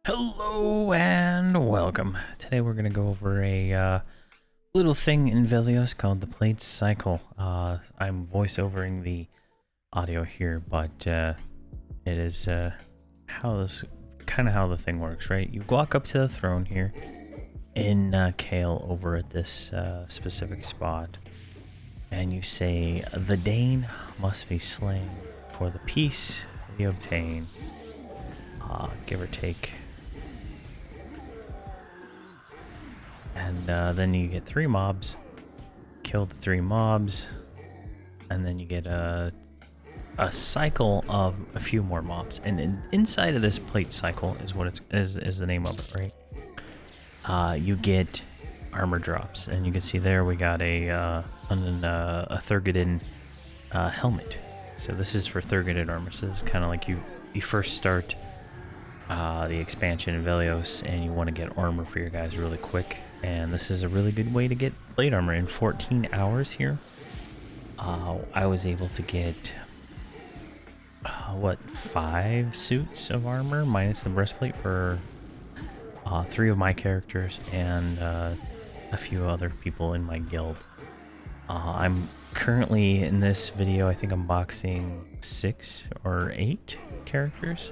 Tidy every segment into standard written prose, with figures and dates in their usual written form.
Hello and welcome. Today we're going to go over a little thing in Velious called the plate cycle. I'm voiceovering the audio here, but it is how the thing works, right? You walk up to the throne here in Kael over at this specific spot, and you say, "The Dane must be slain for the peace we obtain," give or take. And then you get 3 mobs, kill the 3 mobs, and then you get a cycle of a few more mobs. And inside of this plate cycle is what is the name of it, right? You get armor drops, and you can see there we got a Thurgoden helmet. So this is for Thurgoden armor. So this is kind of like you first start the expansion in Velious, and you want to get armor for your guys really quick. And this is a really good way to get plate armor. In 14 hours here, I was able to get 5 suits of armor minus the breastplate for 3 of my characters and a few other people in my guild. I'm currently in this video, I think, unboxing 6 or 8 characters.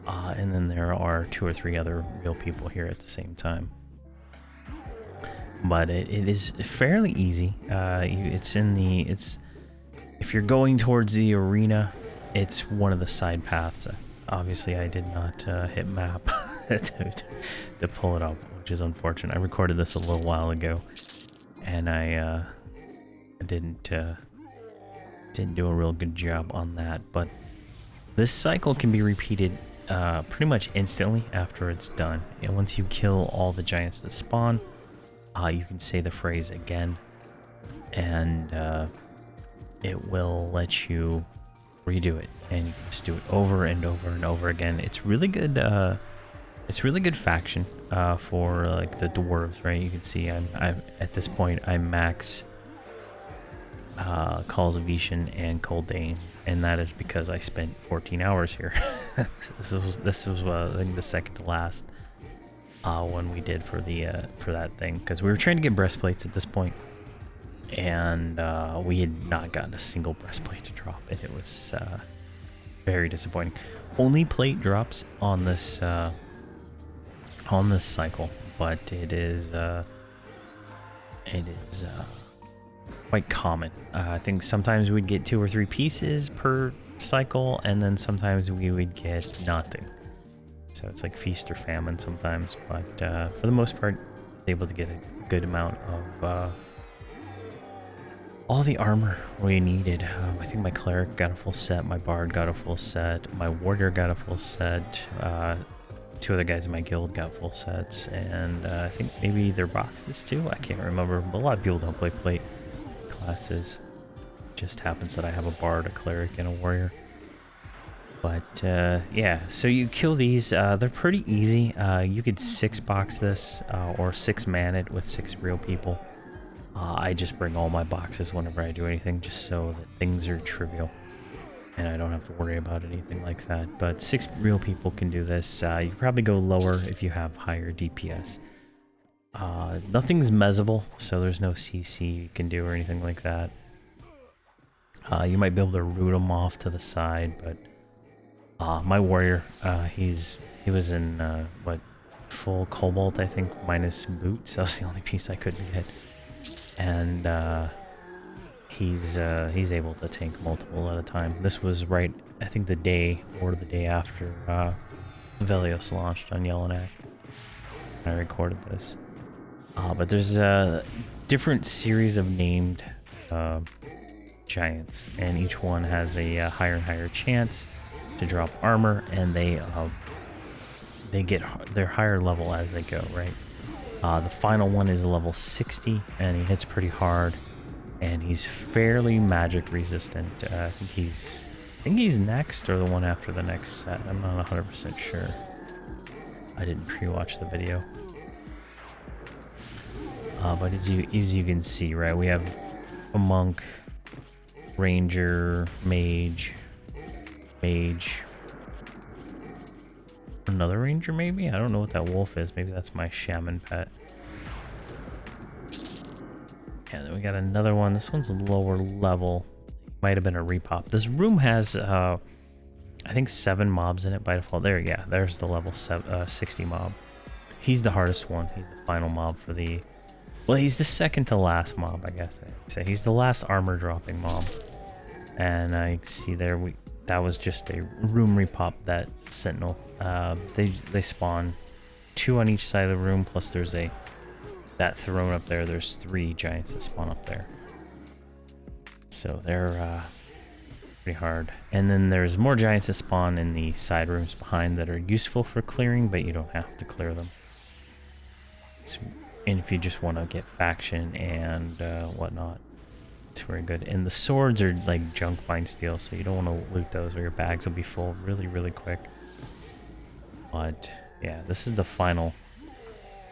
And then there are 2 or 3 other real people here at the same time. But it is fairly easy. If you're going towards the arena, it's one of the side paths. Obviously, I did not hit map to pull it up, which is unfortunate. I recorded this a little while ago, and I didn't do a real good job on that. But this cycle can be repeated pretty much instantly after it's done. And once you kill all the giants that spawn, you can say the phrase again, and it will let you redo it, and you can just do it over and over and over again. It's really good. It's really good faction for like the dwarves, right? You can see I'm at this point I'm max Calls of Vishan and Coldane, and that is because I spent 14 hours here. This was I think the second to last one we did for that thing, because we were trying to get breastplates at this point, and we had not gotten a single breastplate to drop, and it was very disappointing. Only plate drops on this cycle, but it is quite common. I think sometimes we'd get 2 or 3 pieces per cycle, and then sometimes we would get nothing. So it's like feast or famine sometimes, but for the most part, I was able to get a good amount of all the armor we needed. I think my cleric got a full set, my bard got a full set, my warrior got a full set, 2 other guys in my guild got full sets, and I think maybe their boxes too. I can't remember, but a lot of people don't play plate classes. It just happens that I have a bard, a cleric, and a warrior. But yeah, so you kill these. They're pretty easy. You could 6-box this or 6-man it with 6 real people. I just bring all my boxes whenever I do anything, just so that things are trivial and I don't have to worry about anything like that. But 6 real people can do this. You probably go lower if you have higher DPS. Nothing's mezzable, so there's no CC you can do or anything like that. You might be able to root them off to the side, but my warrior, he was in full cobalt, I think, minus boots. That was the only piece I couldn't get, and he's able to tank multiple at a time. This was right, I think, the day after Velious launched on Yellowknack. I recorded this, but there's a different series of named giants, and each one has a higher and higher chance to drop armor, and they get their higher level as they go, right? The final one is level 60, and he hits pretty hard, and he's fairly magic resistant. I think he's next, or the one after the next set. I'm not 100% sure. I didn't pre-watch the video. But as you can see, right, we have a monk, ranger, mage, another ranger maybe? I don't know what that wolf is. Maybe that's my shaman pet. Yeah, then we got another one. This one's lower level. Might have been a repop. This room has, I think 7 mobs in it by default. There, yeah, there's the level 60 mob. He's the hardest one. He's the final mob for the... Well, he's the second to last mob, I guess I'd say. He's the last armor dropping mob. And I see there, that was just a room repop, that sentinel. They spawn 2 on each side of the room, plus there's that throne up there. There's 3 giants that spawn up there. So they're pretty hard. And then there's more giants that spawn in the side rooms behind that are useful for clearing, but you don't have to clear them. And if you just want to get faction and whatnot, it's very good. And the swords are like junk find steel, so you don't want to loot those or your bags will be full really, really quick. But yeah, this is the final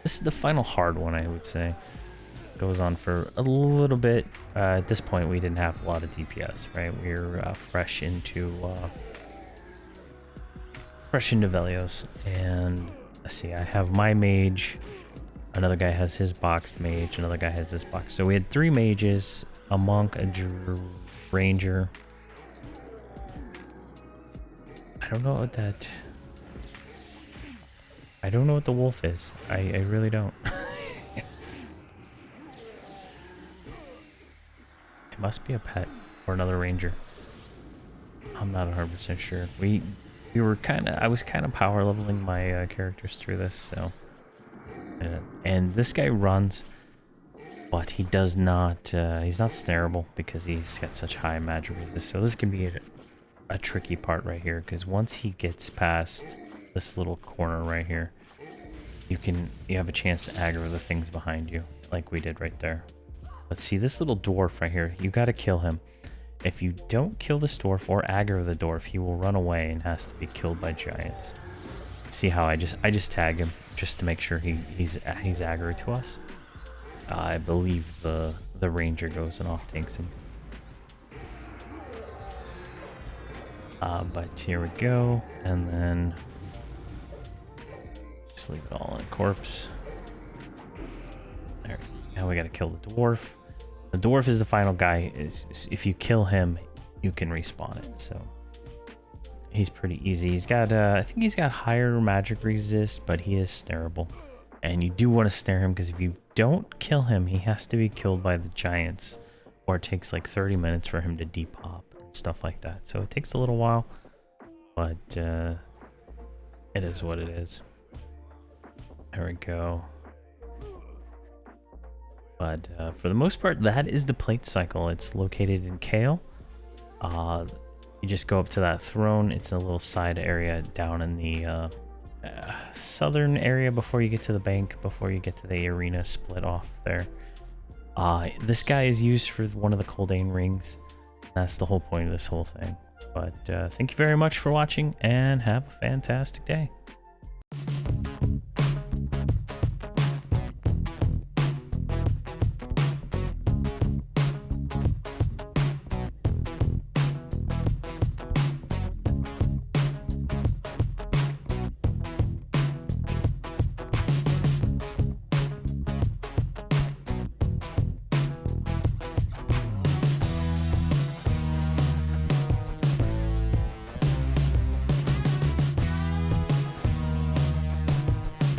hard one, I would say. Goes on for a little bit. At this point, we didn't have a lot of DPS, right? We're fresh into velious. And let's see, I have my mage. Another guy has his boxed mage. Another guy has this box. So we had 3 mages, a monk, a ranger. I don't know what the wolf is. I really don't. It must be a pet or another ranger. I'm not 100% sure. I was kind of power leveling my characters through this, so. And this guy runs, but he does not, he's not snareable because he's got such high magic resist. So this can be a tricky part right here, because once he gets past this little corner right here, you have a chance to aggro the things behind you, like we did right there. Let's see, this little dwarf right here, you gotta kill him. If you don't kill this dwarf or aggro the dwarf, he will run away and has to be killed by giants. See how I just tag him just to make sure he's aggro to us. I believe the ranger goes and off tanks him. But here we go, and then just leave it all in a corpse. There. Now we gotta kill the dwarf. The dwarf is the final guy. If you kill him, you can respawn it. So. He's pretty easy. He's got, I think he's got higher magic resist, but he is snareable. And you do want to snare him, because if you don't kill him, he has to be killed by the giants. Or it takes like 30 minutes for him to depop and stuff like that. So it takes a little while, but it is what it is. There we go. But for the most part, that is the plate cycle. It's located in Kael. You just go up to that throne. It's a little side area down in the southern area before you get to the bank, before you get to the arena split off there. This guy is used for one of the Coldane rings. That's the whole point of this whole thing. But thank you very much for watching, and have a fantastic day.